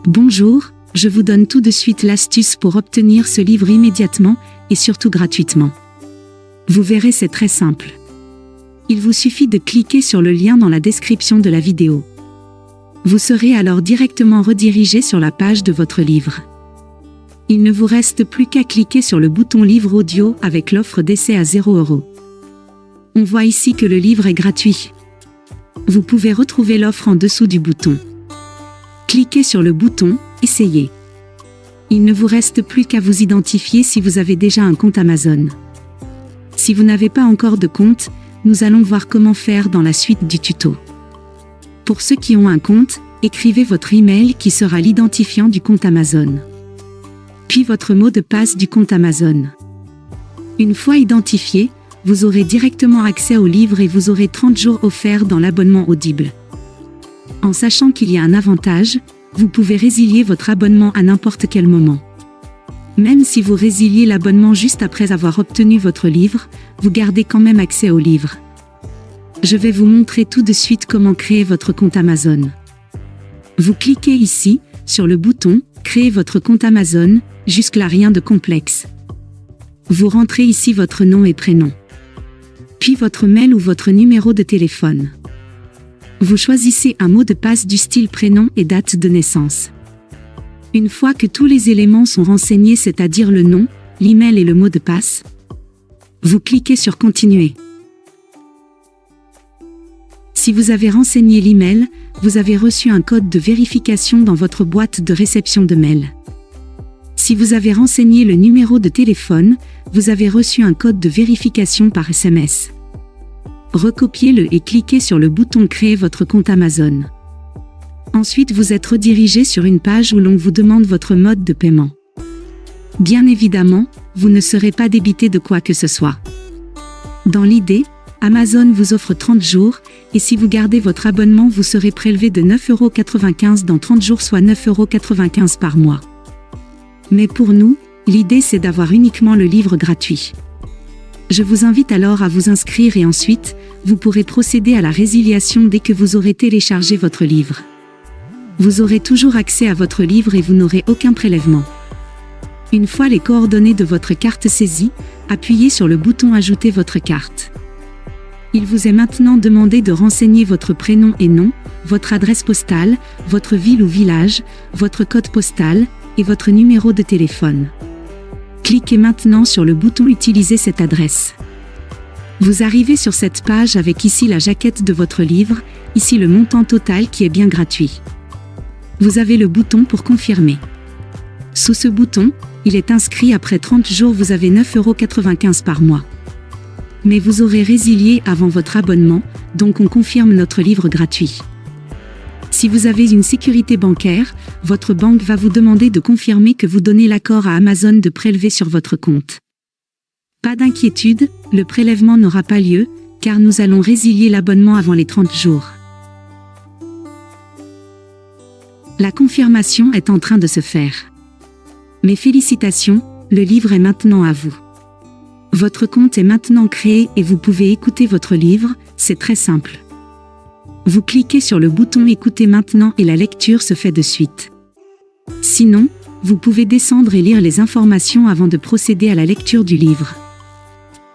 Bonjour, je vous donne tout de suite l'astuce pour obtenir ce livre immédiatement et surtout gratuitement. Vous verrez, c'est très simple. Il vous suffit de cliquer sur le lien dans la description de la vidéo. Vous serez alors directement redirigé sur la page de votre livre. Il ne vous reste plus qu'à cliquer sur le bouton livre audio avec l'offre d'essai à 0 €. On voit ici que le livre est gratuit. Vous pouvez retrouver l'offre en dessous du bouton. Cliquez sur le bouton « Essayez ». Il ne vous reste plus qu'à vous identifier si vous avez déjà un compte Amazon. Si vous n'avez pas encore de compte, nous allons voir comment faire dans la suite du tuto. Pour ceux qui ont un compte, écrivez votre email qui sera l'identifiant du compte Amazon. Puis votre mot de passe du compte Amazon. Une fois identifié, vous aurez directement accès au livre et vous aurez 30 jours offerts dans l'abonnement Audible. En sachant qu'il y a un avantage, vous pouvez résilier votre abonnement à n'importe quel moment. Même si vous résiliez l'abonnement juste après avoir obtenu votre livre, vous gardez quand même accès au livre. Je vais vous montrer tout de suite comment créer votre compte Amazon. Vous cliquez ici, sur le bouton « Créer votre compte Amazon », jusque-là rien de complexe. Vous rentrez ici votre nom et prénom. Puis votre mail ou votre numéro de téléphone. Vous choisissez un mot de passe du style prénom et date de naissance. Une fois que tous les éléments sont renseignés, c'est-à-dire le nom, l'email et le mot de passe, vous cliquez sur Continuer. Si vous avez renseigné l'email, vous avez reçu un code de vérification dans votre boîte de réception de mail. Si vous avez renseigné le numéro de téléphone, vous avez reçu un code de vérification par SMS. Recopiez-le et cliquez sur le bouton Créer votre compte Amazon. Ensuite, vous êtes redirigé sur une page où l'on vous demande votre mode de paiement. Bien évidemment, vous ne serez pas débité de quoi que ce soit. Dans l'idée, Amazon vous offre 30 jours, et si vous gardez votre abonnement, vous serez prélevé de 9,95 € dans 30 jours, soit 9,95 € par mois. Mais pour nous, l'idée c'est d'avoir uniquement le livre gratuit. Je vous invite alors à vous inscrire et ensuite, vous pourrez procéder à la résiliation dès que vous aurez téléchargé votre livre. Vous aurez toujours accès à votre livre et vous n'aurez aucun prélèvement. Une fois les coordonnées de votre carte saisies, appuyez sur le bouton Ajouter votre carte. Il vous est maintenant demandé de renseigner votre prénom et nom, votre adresse postale, votre ville ou village, votre code postal et votre numéro de téléphone. Cliquez maintenant sur le bouton Utiliser cette adresse. Vous arrivez sur cette page avec ici la jaquette de votre livre, ici le montant total qui est bien gratuit. Vous avez le bouton pour confirmer. Sous ce bouton, il est inscrit après 30 jours, vous avez 9,95 € par mois. Mais vous aurez résilié avant votre abonnement, donc on confirme notre livre gratuit. Si vous avez une sécurité bancaire, votre banque va vous demander de confirmer que vous donnez l'accord à Amazon de prélever sur votre compte. Pas d'inquiétude, le prélèvement n'aura pas lieu, car nous allons résilier l'abonnement avant les 30 jours. La confirmation est en train de se faire. Mes félicitations, le livre est maintenant à vous. Votre compte est maintenant créé et vous pouvez écouter votre livre, c'est très simple. Vous cliquez sur le bouton Écouter maintenant et la lecture se fait de suite. Sinon, vous pouvez descendre et lire les informations avant de procéder à la lecture du livre.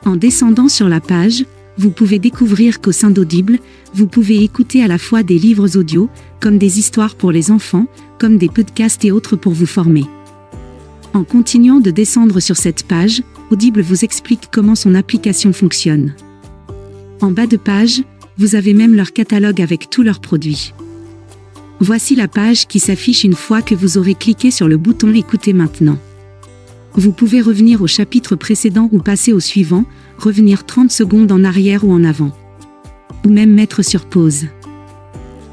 En descendant sur la page, vous pouvez découvrir qu'au sein d'Audible, vous pouvez écouter à la fois des livres audio, comme des histoires pour les enfants, comme des podcasts et autres pour vous former. En continuant de descendre sur cette page, Audible vous explique comment son application fonctionne. En bas de page, vous avez même leur catalogue avec tous leurs produits. Voici la page qui s'affiche une fois que vous aurez cliqué sur le bouton Écouter maintenant. Vous pouvez revenir au chapitre précédent ou passer au suivant, revenir 30 secondes en arrière ou en avant. Ou même mettre sur pause.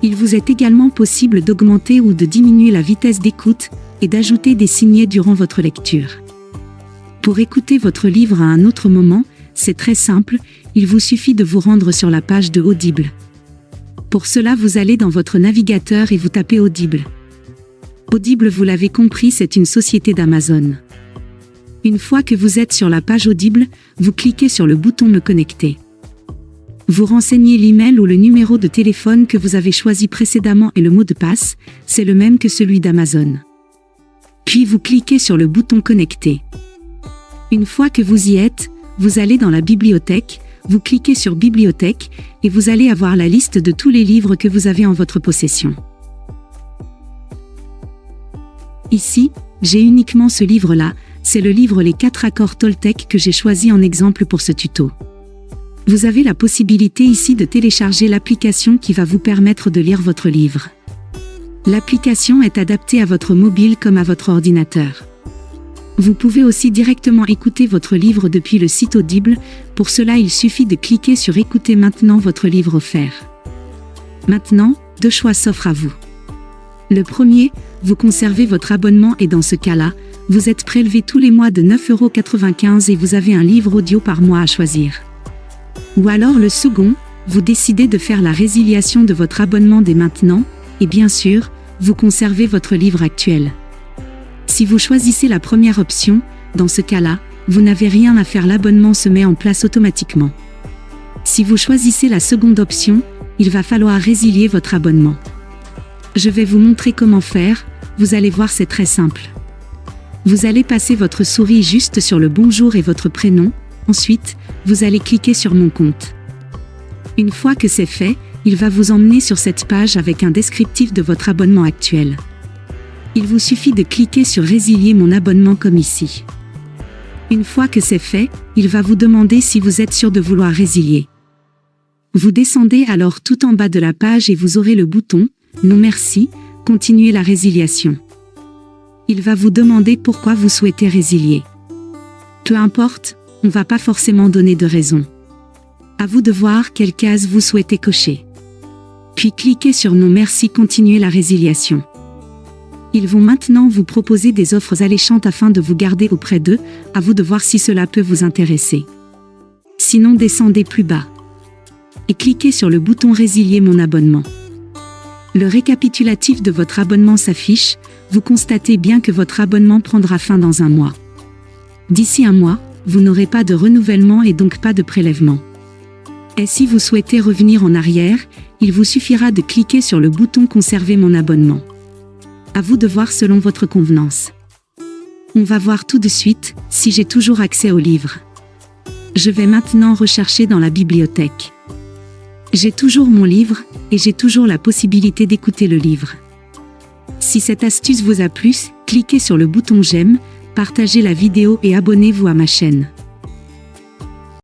Il vous est également possible d'augmenter ou de diminuer la vitesse d'écoute et d'ajouter des signets durant votre lecture. Pour écouter votre livre à un autre moment, c'est très simple, il vous suffit de vous rendre sur la page de Audible. Pour cela, vous allez dans votre navigateur et vous tapez Audible. Audible, vous l'avez compris, c'est une société d'Amazon. Une fois que vous êtes sur la page Audible, vous cliquez sur le bouton Me connecter. Vous renseignez l'email ou le numéro de téléphone que vous avez choisi précédemment et le mot de passe, c'est le même que celui d'Amazon. Puis vous cliquez sur le bouton Connecter. Une fois que vous y êtes, vous allez dans la bibliothèque, vous cliquez sur Bibliothèque et vous allez avoir la liste de tous les livres que vous avez en votre possession. Ici, j'ai uniquement ce livre-là, c'est le livre Les 4 accords Toltec que j'ai choisi en exemple pour ce tuto. Vous avez la possibilité ici de télécharger l'application qui va vous permettre de lire votre livre. L'application est adaptée à votre mobile comme à votre ordinateur. Vous pouvez aussi directement écouter votre livre depuis le site Audible, pour cela il suffit de cliquer sur Écoutez maintenant votre livre offert. Maintenant, 2 choix s'offrent à vous. Le premier, vous conservez votre abonnement et dans ce cas-là, vous êtes prélevé tous les mois de 9,95 € et vous avez un livre audio par mois à choisir. Ou alors le second, vous décidez de faire la résiliation de votre abonnement dès maintenant, et bien sûr, vous conservez votre livre actuel. Si vous choisissez la première option, dans ce cas-là, vous n'avez rien à faire, l'abonnement se met en place automatiquement. Si vous choisissez la seconde option, il va falloir résilier votre abonnement. Je vais vous montrer comment faire, vous allez voir c'est très simple. Vous allez passer votre souris juste sur le bonjour et votre prénom, ensuite, vous allez cliquer sur Mon compte. Une fois que c'est fait, il va vous emmener sur cette page avec un descriptif de votre abonnement actuel. Il vous suffit de cliquer sur Résilier mon abonnement comme ici. Une fois que c'est fait, il va vous demander si vous êtes sûr de vouloir résilier. Vous descendez alors tout en bas de la page et vous aurez le bouton « Non merci », continuez la résiliation. Il va vous demander pourquoi vous souhaitez résilier. Peu importe, on ne va pas forcément donner de raison. À vous de voir quelle case vous souhaitez cocher. Puis cliquez sur Non merci, continuez la résiliation. Ils vont maintenant vous proposer des offres alléchantes afin de vous garder auprès d'eux, à vous de voir si cela peut vous intéresser. Sinon descendez plus bas. Et cliquez sur le bouton Résilier mon abonnement. Le récapitulatif de votre abonnement s'affiche, vous constatez bien que votre abonnement prendra fin dans un mois. D'ici un mois, vous n'aurez pas de renouvellement et donc pas de prélèvement. Et si vous souhaitez revenir en arrière, il vous suffira de cliquer sur le bouton Conserver mon abonnement. À vous de voir selon votre convenance. On va voir tout de suite si j'ai toujours accès au livre. Je vais maintenant rechercher dans la bibliothèque. J'ai toujours mon livre, et j'ai toujours la possibilité d'écouter le livre. Si cette astuce vous a plu, cliquez sur le bouton j'aime, partagez la vidéo et abonnez-vous à ma chaîne.